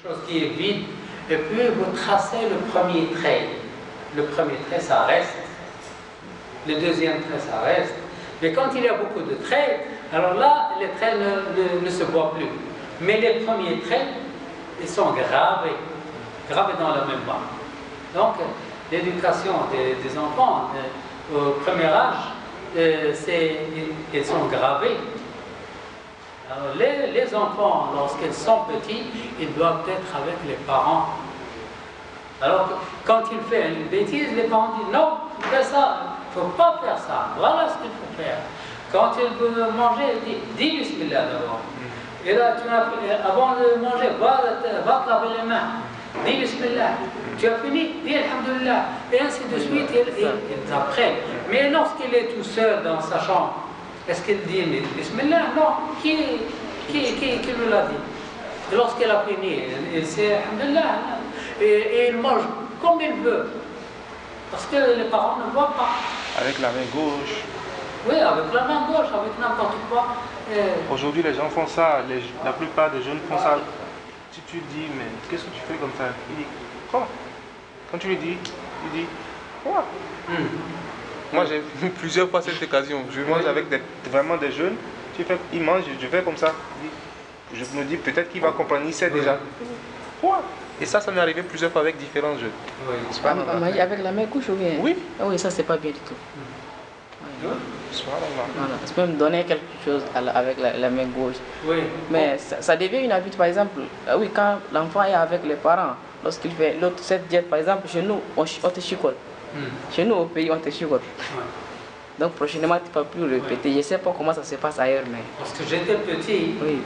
chose qui est vide, et puis vous tracez le premier trait. Le premier trait, ça reste. Le deuxième trait, ça reste. Mais quand il y a beaucoup de traits, alors là, les traits ne se voient plus. Mais les premiers traits, ils sont gravés dans la mémoire. Donc, l'éducation des enfants au premier âge, ils sont gravés. Alors, les enfants, lorsqu'ils sont petits, ils doivent être avec les parents. Alors, quand il fait une bêtise, les parents disent non, fais ça, il ne faut pas faire ça, voilà ce qu'il faut faire. Quand il veut manger, dis Bismillah d'abord. Et là, avant de manger, va te laver les mains, dis Bismillah. Tu as fini, dis Alhamdulillah. Et ainsi de suite, ils apprennent. Mais lorsqu'il est tout seul dans sa chambre, est-ce qu'il dit Bismillah? Non, qui nous l'a dit? Et lorsqu'il a fini, il sait Alhamdulillah. Et il mange comme il veut. Parce que les parents ne voient pas. Avec la main gauche. Oui, avec la main gauche, avec n'importe quoi. Aujourd'hui, les gens font ça. La plupart des jeunes font ça. Si tu dis, mais qu'est-ce que tu fais comme ça? Il dit, quoi? Quand tu lui dis, il dit, quoi? Moi, j'ai vu plusieurs fois cette occasion. Je mange avec vraiment des jeunes. Ils mangent, je fais comme ça. Je me dis, peut-être qu'il va comprendre. Il sait déjà. Quoi? Et ça m'est arrivé plusieurs fois avec différents jeux. Oui. Avec la main gauche ou bien? Oui. Ah oui, ça c'est pas bien du tout. Oui. Voilà. Tu peux me donner quelque chose avec la main gauche. Oui. Mais ça devient une habitude, par exemple, oui, quand l'enfant est avec les parents, lorsqu'il fait l'autre cette diète, par exemple, chez nous, on te chicote. Chez nous, au pays, on te chicote. Donc prochainement, tu ne vas plus répéter. Je ne sais pas comment ça se passe ailleurs, mais... Parce que j'étais petit, oui.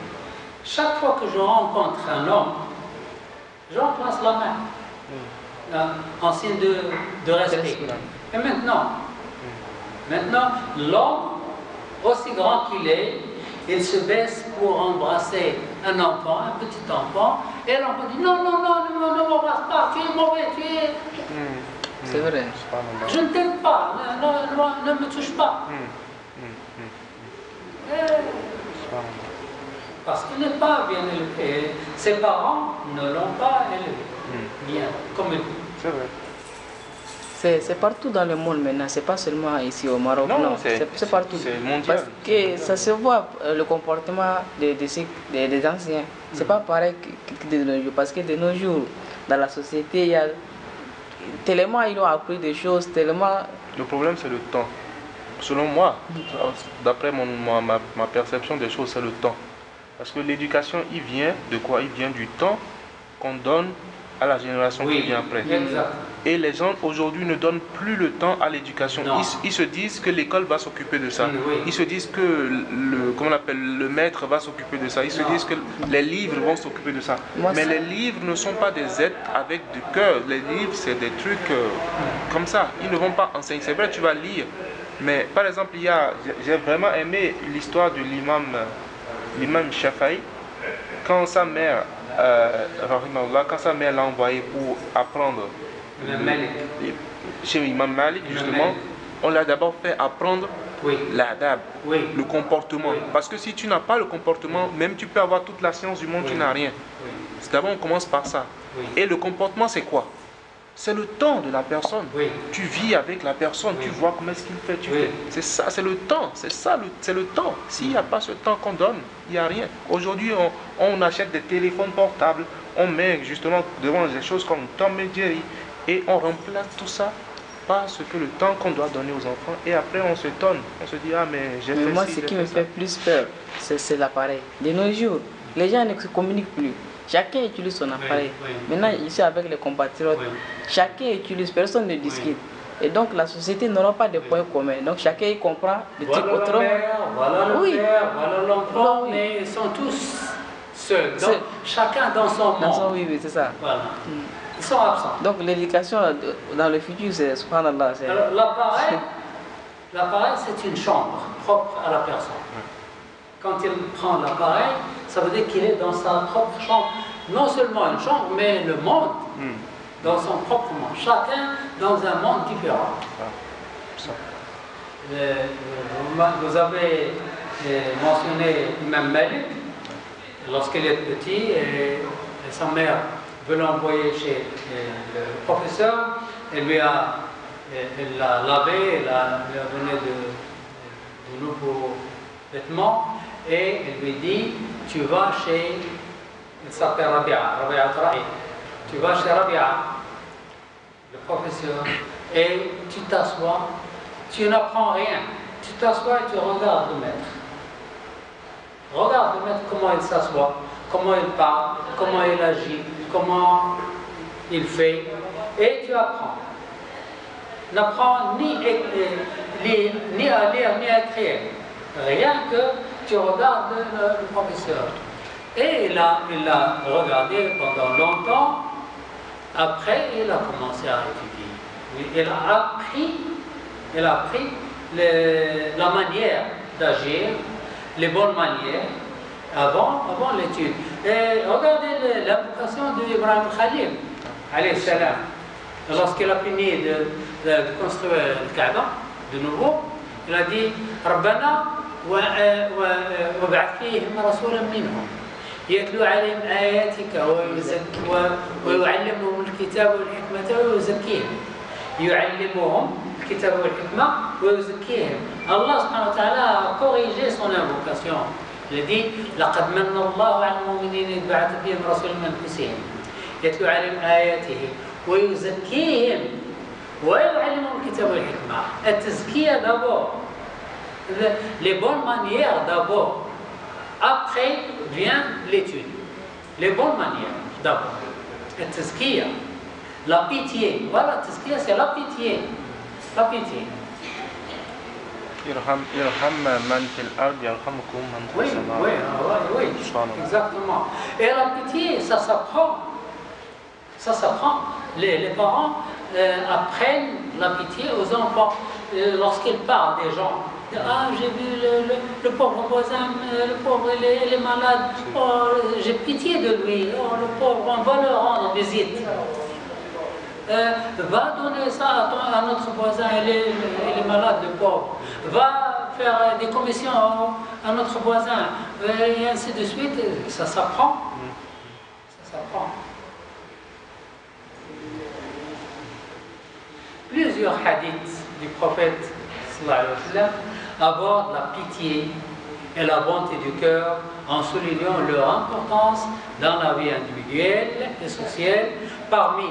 Chaque fois que je rencontre un homme, j'en place la main, en signe de respect. Et maintenant, l'homme, aussi grand qu'il est, il se baisse pour embrasser un enfant, un petit enfant, et l'enfant dit non, ne m'embrasse pas, tu es mauvais, tu es... C'est vrai. Je ne t'aime pas, ne me touche pas. Parce qu'il n'est pas bien élevé. Ses parents ne l'ont pas élevé bien, comme il faut. C'est vrai. C'est partout dans le monde maintenant, c'est pas seulement ici au Maroc, non, c'est partout. C'est mondial. Parce que ça se voit, le comportement des anciens. C'est pas pareil que de nos jours, parce que de nos jours, dans la société, il y a tellement ils ont appris des choses, tellement... Le problème, c'est le temps. Selon moi, d'après ma perception des choses, c'est le temps. Parce que l'éducation, il vient de quoi? Il vient du temps qu'on donne à la génération qui vient après. Exact. Et les gens aujourd'hui ne donnent plus le temps à l'éducation. Ils se disent que l'école va s'occuper de ça. Ils se disent que le maître va s'occuper de ça. Ils se disent que les livres vont s'occuper de ça. Mais les livres ne sont pas des aides avec du cœur. Les livres, c'est des trucs comme ça. Ils ne vont pas enseigner. C'est vrai, tu vas lire. Mais par exemple, j'ai vraiment aimé l'histoire de l'imam Shafi'i. Quand sa mère l'a envoyé pour apprendre chez Imam Malik, justement, on l'a d'abord fait apprendre l'adab, le comportement. Parce que si tu n'as pas le comportement, même tu peux avoir toute la science du monde, tu n'as rien. D'abord, on commence par ça. Et le comportement, c'est quoi? C'est le temps de la personne. Tu vis avec la personne, tu vois comment est-ce qu'il fait. C'est ça, c'est le temps. C'est le temps. S'il n'y a pas ce temps qu'on donne, il n'y a rien. Aujourd'hui, on achète des téléphones portables, on met justement devant des choses comme Tom et Jerry, et on remplace tout ça par le temps qu'on doit donner aux enfants. Et après, on se tonne. On se dit, ah, mais j'ai fait moi, ci, ce qui fait me ça. fait plus peur, c'est l'appareil. De nos jours, les gens ne se communiquent plus. Chacun utilise son appareil. Maintenant, ici, avec les compatriotes, chacun utilise, personne ne discute. Et donc, la société n'aura pas de points communs. Donc, chacun y comprend le truc autrement. Voilà le père, voilà l'enfant, mais ils sont tous seuls. Donc, chacun dans son monde. Oui, c'est ça. Voilà. Ils sont absents. Donc, l'éducation dans le futur, c'est subhanallah. L'appareil, c'est une chambre propre à la personne. Quand il prend l'appareil, ça veut dire qu'il est dans sa propre chambre. Non seulement une chambre, mais le monde, dans son propre monde. Chacun dans un monde différent. Vous avez mentionné Imam Malik, lorsqu'il est petit, sa mère veut l'envoyer chez le professeur, elle l'a lavé, elle lui a donné de nouveaux vêtements, et elle lui dit, tu vas chez, il s'appelle Rabia Trahi, tu vas chez Rabia, le professeur, et tu t'assois, tu n'apprends rien, tu t'assois et tu regardes le maître. Regarde le maître comment il s'assoit, comment il parle, comment il agit, comment il fait, et tu apprends. N'apprends ni à lire, ni à écrire. Rien que tu regardes le professeur. Et il a regardé pendant longtemps. Après, il a commencé à étudier. Il a appris la manière d'agir, les bonnes manières, avant l'étude. Et regardez l'invocation d'Ibrahim Khalil, alayhi salam. Lorsqu'il a fini de construire le Kaaba, de nouveau, il a dit Rabbana وابعث فيهم رسولا منهم يتلو عليهم آياتك ويعلمهم الكتاب والحكمة ويزكيهم. يعلمهم الكتاب والحكمة ويزكيهم. Allah subhanahu wa ta'ala a corrigé son invocation. Il a dit لقد من الله على المؤمنين إذ بعث فيهم رسولا من أنفسهم يتلو عليهم آياته ويزكيهم ويعلمهم الكتاب والحكمة. التزكية d'abord, les bonnes manières d'abord, après vient l'étude. Les bonnes manières d'abord. التزكية, la pitié, voilà, التزكية c'est la pitié. La pitié. Oui, exactement. Et la pitié, ça s'apprend. Ça s'apprend. Les parents apprennent la pitié aux enfants lorsqu'ils parlent des gens. Ah, j'ai vu le pauvre voisin, le pauvre, il est malade. Oh, j'ai pitié de lui. Oh, le pauvre, on va le rendre visite. Va donner ça à notre voisin, il est malade, le pauvre. Va faire des commissions à notre voisin, et ainsi de suite. Ça s'apprend. Ça s'apprend. Plusieurs hadiths du prophète sallallahu alayhi wa sallam abordent la pitié et la bonté du cœur en soulignant leur importance dans la vie individuelle et sociale. Parmi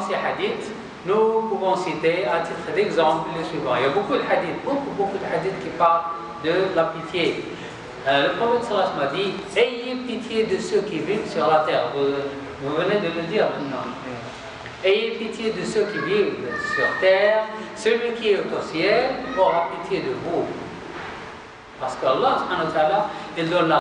ces hadiths, nous pouvons citer à titre d'exemple les suivants. Il y a beaucoup de hadiths, beaucoup de hadiths qui parlent de la pitié. Le prophète sallallahu alayhi wa sallam a dit, ayez pitié de ceux qui vivent sur la terre. Vous venez de le dire maintenant. Ayez pitié de ceux qui vivent sur terre. Celui qui est au ciel aura pitié de vous. Parce qu'Allah, subhanahu wa ta'ala, il donne la